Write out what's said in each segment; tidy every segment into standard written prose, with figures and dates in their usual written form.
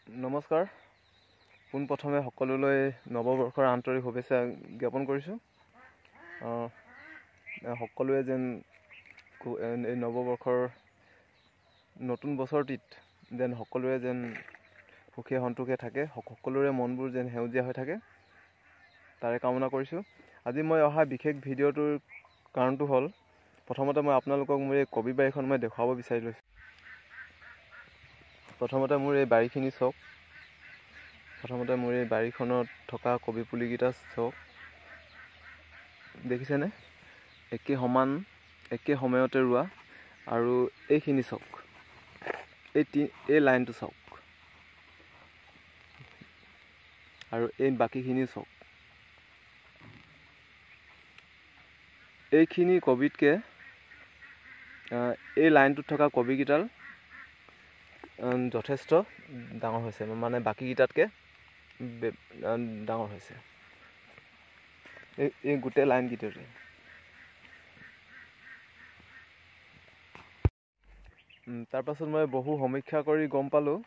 নমস্কাৰ। পোনপ্ৰথমে সকলোলৈ নৱবৰ্ষৰ আন্তৰিক শুভেচ্ছা জ্ঞাপন কৰিছোঁ। সকলোৱে যেন এই নৱবৰ্ষৰ নতুন বছৰটিত যেন সকলোৱে যেন সুখে সন্তোষে থাকে, সকলোৰে মনবোৰ যেন সেউজীয়া হৈ থাকে, তাৰে কামনা কৰিছোঁ। আজি মই অহা বিশেষ ভিডিঅ'টোৰ কাৰণটো হ'ল, প্ৰথমতে মই আপোনালোকক মোৰ এই কবি বাৰীখন মই দেখুৱাব বিচাৰি লৈছোঁ। প্ৰথমতে মোৰ এই বাৰীখিনি চাওক। প্ৰথমতে মোৰ এই বাৰীখনত থকা কবি পুলিকেইটা চাওক, দেখিছেনে? একে সময়তে ৰোৱা। আৰু এইখিনি চাওক, এই লাইনটো চাওক, আৰু এই বাকীখিনি চাওক। এইখিনি কবিতকৈ এই লাইনটোত থকা কবিকেইডাল যথেষ্ট ডাঙৰ হৈছে, মানে বাকীকেইটাতকৈ ডাঙৰ হৈছে। এই গোটেই লাইনকেইটাতে তাৰপাছত মই বহু সমীক্ষা কৰি গম পালোঁ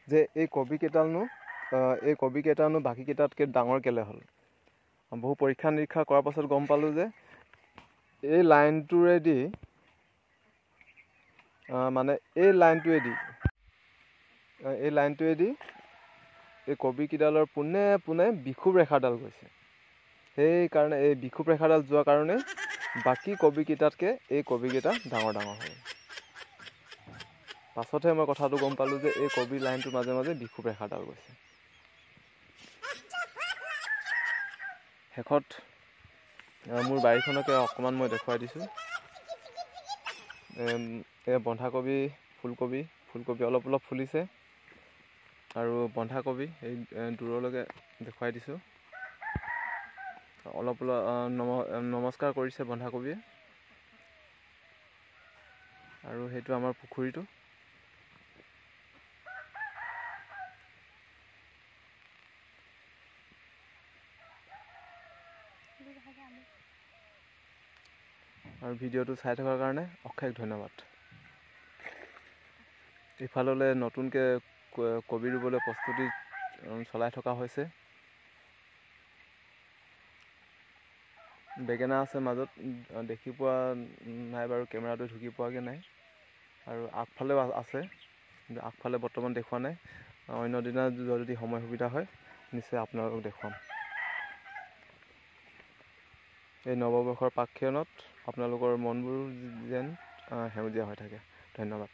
যে এই কবিকেইটানো বাকীকেইটাতকৈ ডাঙৰ কেলৈ হ'ল। বহু পৰীক্ষা নিৰীক্ষা কৰাৰ পাছত গম পালোঁ যে এই লাইনটোৱেদি এই কবিকেইডালৰ পোনে পোনে বিষুৱ ৰেখাডাল গৈছে। সেইকাৰণে এই বিষুৱ ৰেখাডাল যোৱাৰ কাৰণে বাকী কবিকেইটাতকৈ এই কবিকেইটা ডাঙৰ হ'ল। পাছতহে মই কথাটো গম পালোঁ যে এই কবি লাইনটোৰ মাজে মাজে বিষুৱ ৰেখাডাল গৈছে। শেষত মোৰ বাৰীখনকে অকণমান মই দেখুৱাই দিছোঁ। বন্ধাকবি, ফুলকবি অলপ ফুলিছে, আৰু বন্ধাকবি এই দূৰলৈকে দেখুৱাই দিছোঁ। অলপ নমস্কাৰ কৰিছে বন্ধাকবিয়ে। আৰু সেইটো আমাৰ পুখুৰীটো। আৰু ভিডিঅ'টো চাই থকাৰ কাৰণে অশেষ ধন্যবাদ। ইফাললৈ নতুনকৈ কবি ৰুবলৈ প্ৰস্তুতি চলাই থকা হৈছে। বেঙেনা আছে মাজত, দেখি পোৱা নাই বাৰু, কেমেৰাটো ঢুকি পোৱাগৈ নাই। আৰু আগফালেও আছে, কিন্তু আগফালে বৰ্তমান দেখুওৱা নাই। অন্য দিনা যদি সময় সুবিধা হয় নিশ্চয় আপোনালোকক দেখুৱাম। এই নৱবৰ্ষৰ পাকক্ষণত আপোনালোকৰ মনবোৰ যেন সেউজীয়া হৈ থাকে। ধন্যবাদ।